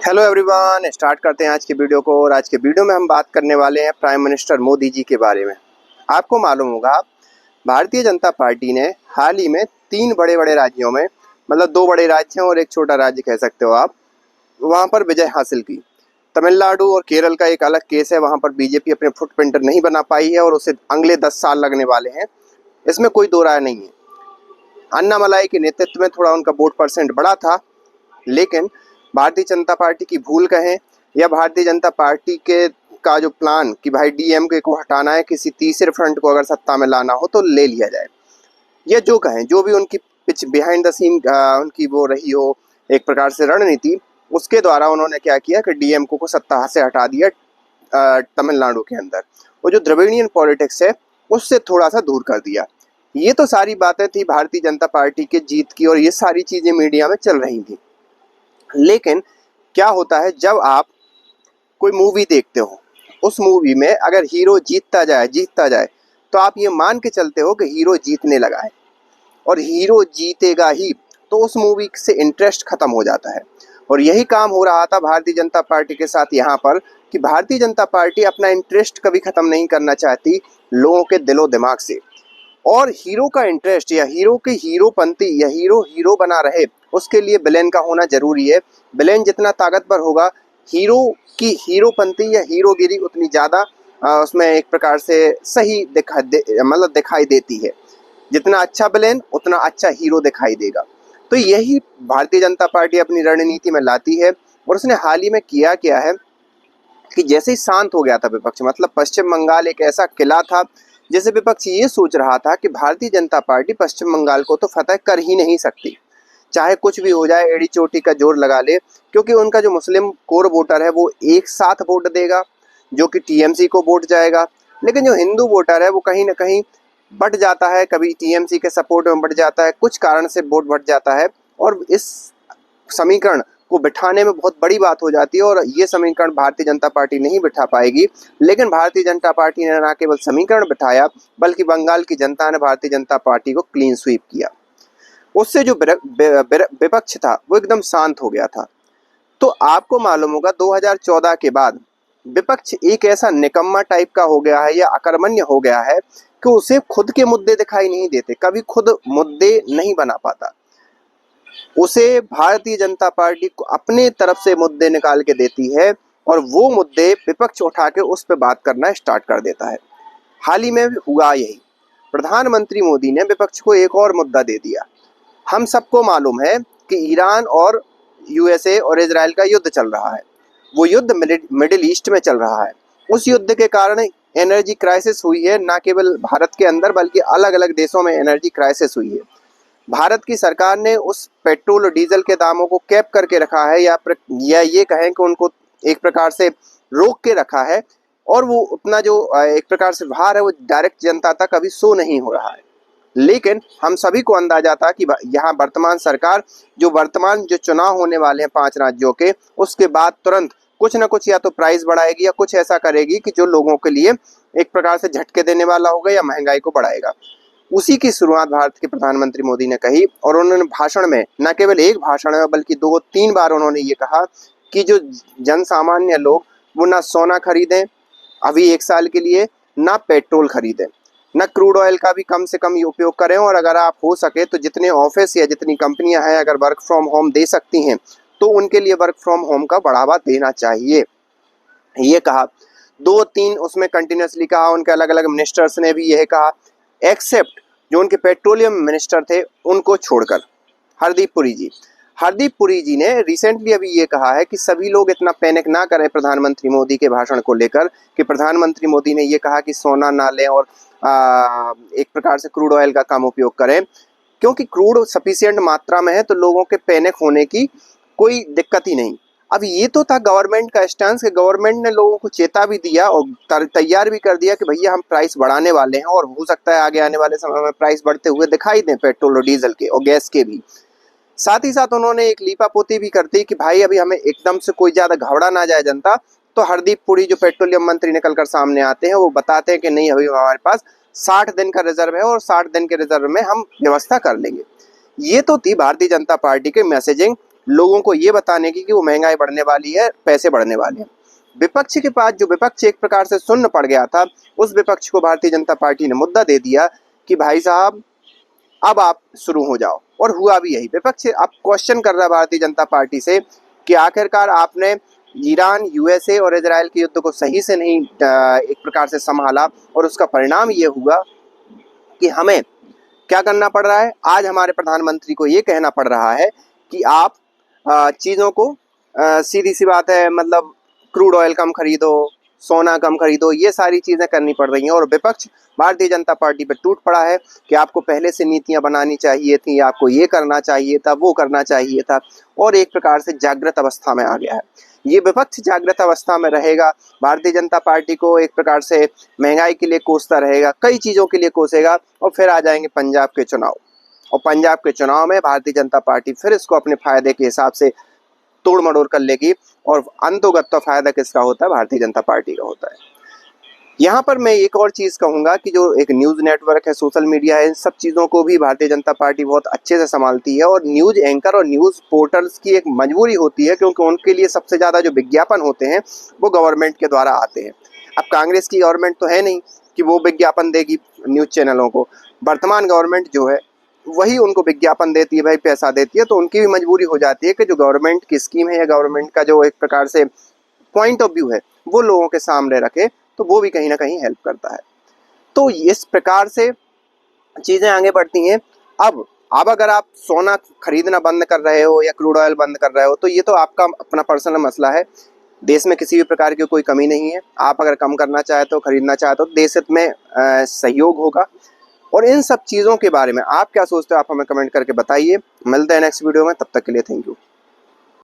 Hello everyone, start करते हैं आज की वीडियो को। और आज के वीडियो में हम बात करने वाले हैं प्राइम मिनिस्टर मोदी जी के बारे में। आपको मालूम होगा, भारतीय जनता पार्टी ने हाल ही में 3 बड़े-बड़े राज्यों में, मतलब 2 बड़े राज्य हैं और एक छोटा राज्य कह सकते हो आप, वहाँ पर विजय हासिल की। तमिलनाडु और केरल का एक अलग केस है, वहाँ पर बीजेपी अपने फुटप्रिंट नहीं बना पाई है और उसे अगले 10 साल लगने वाले हैं, इसमें कोई दो राय नहीं है। अन्नामलाई के नेतृत्व में थोड़ा उनका वोट परसेंट बढ़ा था, लेकिन भारतीय जनता पार्टी की भूल कहें या भारतीय जनता पार्टी के का जो प्लान कि भाई डीएमके को हटाना है, किसी तीसरे फ्रंट को अगर सत्ता में लाना हो तो ले लिया जाए, या जो कहें, जो भी उनकी पिच बिहाइंड द सीन उनकी वो रही हो एक प्रकार से रणनीति, उसके द्वारा उन्होंने क्या किया कि डीएमके को सत्ता से हटा दिया तमिलनाडु के अंदर। वो जो द्रविड़ियन पॉलिटिक्स है उससे थोड़ा सा दूर कर दिया। ये तो सारी बातें थी भारतीय जनता पार्टी के जीत की और ये सारी चीज़ें मीडिया में चल रही थी। लेकिन क्या होता है, जब आप कोई मूवी देखते हो, उस मूवी में अगर हीरो जीतता जाए तो आप ये मान के चलते हो कि हीरो जीतने लगा है और हीरो जीतेगा ही, तो उस मूवी से इंटरेस्ट खत्म हो जाता है। और यही काम हो रहा था भारतीय जनता पार्टी के साथ यहाँ पर, कि भारतीय जनता पार्टी अपना इंटरेस्ट कभी खत्म नहीं करना चाहती लोगों के दिलो दिमाग से। और हीरो का इंटरेस्ट या हीरो की हीरोपंती या हीरो बना रहे, उसके लिए विलेन का होना जरूरी है। विलेन जितना ताकतवर होगा, हीरो की हीरोपंती या हीरोगिरी उतनी ज़्यादा उसमें एक प्रकार से सही दिखाई देती है। जितना अच्छा विलेन उतना अच्छा हीरो दिखाई देगा। तो यही भारतीय जनता पार्टी अपनी रणनीति में लाती है। और उसने हाल ही में किया क्या है कि जैसे ही शांत हो गया था विपक्ष, मतलब पश्चिम बंगाल एक ऐसा किला था जैसे विपक्ष ये सोच रहा था कि भारतीय जनता पार्टी पश्चिम बंगाल को तो फतह कर ही नहीं सकती, चाहे कुछ भी हो जाए, एड़ी चोटी का जोर लगा ले, क्योंकि उनका जो मुस्लिम कोर वोटर है वो एक साथ वोट देगा, जो कि टीएमसी को वोट जाएगा। लेकिन जो हिंदू वोटर है वो कहीं ना कहीं बढ़ जाता है, कभी टीएमसी के सपोर्ट में बढ़ जाता है, कुछ कारण से वोट बढ़ जाता है और इस समीकरण को बिठाने में बहुत बड़ी बात हो जाती है। और ये समीकरण भारतीय जनता पार्टी नहीं बिठा पाएगी। लेकिन भारतीय जनता पार्टी ने न केवल समीकरण बिठाया, बल्कि बंगाल की जनता ने भारतीय जनता पार्टी को क्लीन स्वीप किया। उससे जो विपक्ष था वो एकदम शांत हो गया था। तो आपको मालूम होगा 2014 के बाद विपक्ष एक ऐसा निकम्मा टाइप का हो गया है या अकर्मण्य हो गया है कि उसे खुद के मुद्दे दिखाई नहीं देते, कभी खुद मुद्दे नहीं बना पाता। उसे भारतीय जनता पार्टी को अपने तरफ से मुद्दे निकाल के देती है और वो मुद्दे विपक्ष उठा के उस पर बात करना स्टार्ट कर देता है। हाल ही में हुआ यही, प्रधानमंत्री मोदी ने विपक्ष को एक और मुद्दा दे दिया। हम सबको मालूम है कि ईरान और यूएसए और इजराइल का युद्ध चल रहा है। वो युद्ध मिडिल ईस्ट में चल रहा है। उस युद्ध के कारण एनर्जी क्राइसिस हुई है, ना केवल भारत के अंदर बल्कि अलग अलग देशों में एनर्जी क्राइसिस हुई है। भारत की सरकार ने उस पेट्रोल और डीजल के दामों को कैप करके रखा है, या ये कहें कि उनको एक प्रकार से रोक के रखा है। और वो उतना जो एक प्रकार से भार है वो डायरेक्ट जनता तक अभी शो नहीं हो रहा है। लेकिन हम सभी को अंदाजा था कि यहाँ वर्तमान सरकार जो चुनाव होने वाले हैं 5 राज्यों के, उसके बाद तुरंत कुछ ना कुछ या तो प्राइस बढ़ाएगी या कुछ ऐसा करेगी कि जो लोगों के लिए एक प्रकार से झटके देने वाला होगा या महंगाई को बढ़ाएगा। उसी की शुरुआत भारत के प्रधानमंत्री मोदी ने कही और उन्होंने भाषण में, न केवल एक भाषण में बल्कि 2-3 बार उन्होंने ये कहा कि जो जन सामान्य लोग वो ना सोना खरीदें अभी 1 साल के लिए, ना पेट्रोल खरीदें, न क्रूड ऑयल का भी कम से कम उपयोग करें। और अगर आप हो सके तो जितने ऑफिस या जितनी कंपनियां हैं अगर वर्क फ्रॉम होम दे सकती हैं तो उनके लिए वर्क फ्रॉम होम का बढ़ावा देना चाहिए, ये कहा। 2-3 उसमें कंटिन्यूसली कहा। उनके अलग अलग मिनिस्टर्स ने भी यह कहा, एक्सेप्ट जो उनके पेट्रोलियम मिनिस्टर थे उनको छोड़कर। हरदीप पुरी जी ने रिसेंटली अभी ये कहा है कि सभी लोग इतना पैनिक ना करें प्रधानमंत्री मोदी के भाषण को लेकर, कि प्रधानमंत्री मोदी ने ये कहा कि सोना ना लें और एक प्रकार से क्रूड ऑयल का कम उपयोग करें, क्योंकि क्रूड सफिशिएंट मात्रा में है तो लोगों के पैनिक होने की कोई दिक्कत ही नहीं। अब ये तो था गवर्नमेंट का स्टैंड कि गवर्नमेंट ने लोगों को चेता भी दिया और तैयार भी कर दिया कि भैया हम प्राइस बढ़ाने वाले हैं और हो सकता है आगे आने वाले समय में प्राइस बढ़ते हुए दिखाई दें पेट्रोल और डीजल के और गैस के भी। साथ ही साथ उन्होंने एक लीपापोती भी कर दी कि भाई अभी हमें एकदम से कोई ज़्यादा घबरा ना जाए जनता। तो हरदीप पुरी जो पेट्रोलियम मंत्री निकल कर सामने आते हैं वो बताते हैं कि नहीं, अभी हमारे पास 60 दिन का रिजर्व है और 60 दिन के रिजर्व में हम व्यवस्था कर लेंगे। ये तो थी भारतीय जनता पार्टी की मैसेजिंग लोगों को ये बताने की कि वो महंगाई बढ़ने वाली है, पैसे बढ़ने वाले हैं। विपक्ष के पास जो विपक्ष एक प्रकार से सुन्न पड़ गया था, उस विपक्ष को भारतीय जनता पार्टी ने मुद्दा दे दिया कि भाई साहब अब आप शुरू हो जाओ, और हुआ भी यही। विपक्ष अब क्वेश्चन कर रहा है भारतीय जनता पार्टी से कि आखिरकार आपने ईरान, यूएसए और इजराइल के युद्ध को सही से नहीं एक प्रकार से संभाला, और उसका परिणाम ये हुआ कि हमें क्या करना पड़ रहा है। आज हमारे प्रधानमंत्री को ये कहना पड़ रहा है कि आप चीज़ों को सीधी सी बात है, मतलब क्रूड ऑयल कम खरीदो, सोना कम खरीदो, ये सारी चीज़ें करनी पड़ रही हैं। और विपक्ष भारतीय जनता पार्टी पे टूट पड़ा है कि आपको पहले से नीतियां बनानी चाहिए थी, आपको ये करना चाहिए था, वो करना चाहिए था, और एक प्रकार से जागृत अवस्था में आ गया है। ये विपक्ष जागृत अवस्था में रहेगा, भारतीय जनता पार्टी को एक प्रकार से महंगाई के लिए कोसता रहेगा, कई चीज़ों के लिए कोसेगा, और फिर आ जाएंगे पंजाब के चुनाव, और पंजाब के चुनाव में भारतीय जनता पार्टी फिर इसको अपने फायदे के हिसाब से तोड़ मड़ोड़ कर लेगी, और अंतोगत तो फायदा किसका होता है, भारतीय जनता पार्टी का होता है। यहाँ पर मैं एक और चीज़ कहूँगा कि जो एक न्यूज़ नेटवर्क है, सोशल मीडिया है, इन सब चीज़ों को भी भारतीय जनता पार्टी बहुत अच्छे से संभालती है। और न्यूज़ एंकर और न्यूज़ पोर्टल्स की एक मजबूरी होती है, क्योंकि उनके लिए सबसे ज़्यादा जो विज्ञापन होते हैं वो गवर्नमेंट के द्वारा आते हैं। अब कांग्रेस की गवर्नमेंट तो है नहीं कि वो विज्ञापन देगी न्यूज़ चैनलों को, वर्तमान गवर्नमेंट जो है वही उनको विज्ञापन देती है, भाई पैसा देती है। तो उनकी भी मजबूरी हो जाती है कि जो गवर्नमेंट की स्कीम है या गवर्नमेंट का जो एक प्रकार से पॉइंट ऑफ व्यू है वो लोगों के सामने रखे, तो वो भी कहीं ना कहीं हेल्प करता है। तो इस प्रकार से चीज़ें आगे बढ़ती हैं। अब अगर आप सोना खरीदना बंद कर रहे हो या क्रूड ऑयल बंद कर रहे हो, तो ये तो आपका अपना पर्सनल मसला है। देश में किसी भी प्रकार की कोई कमी नहीं है। आप अगर कम करना चाहते हो, खरीदना चाहते हो, देश हित में सहयोग होगा। और इन सब चीज़ों के बारे में आप क्या सोचते हो, आप हमें कमेंट करके बताइए। मिलते हैं नेक्स्ट वीडियो में, तब तक के लिए थैंक यू।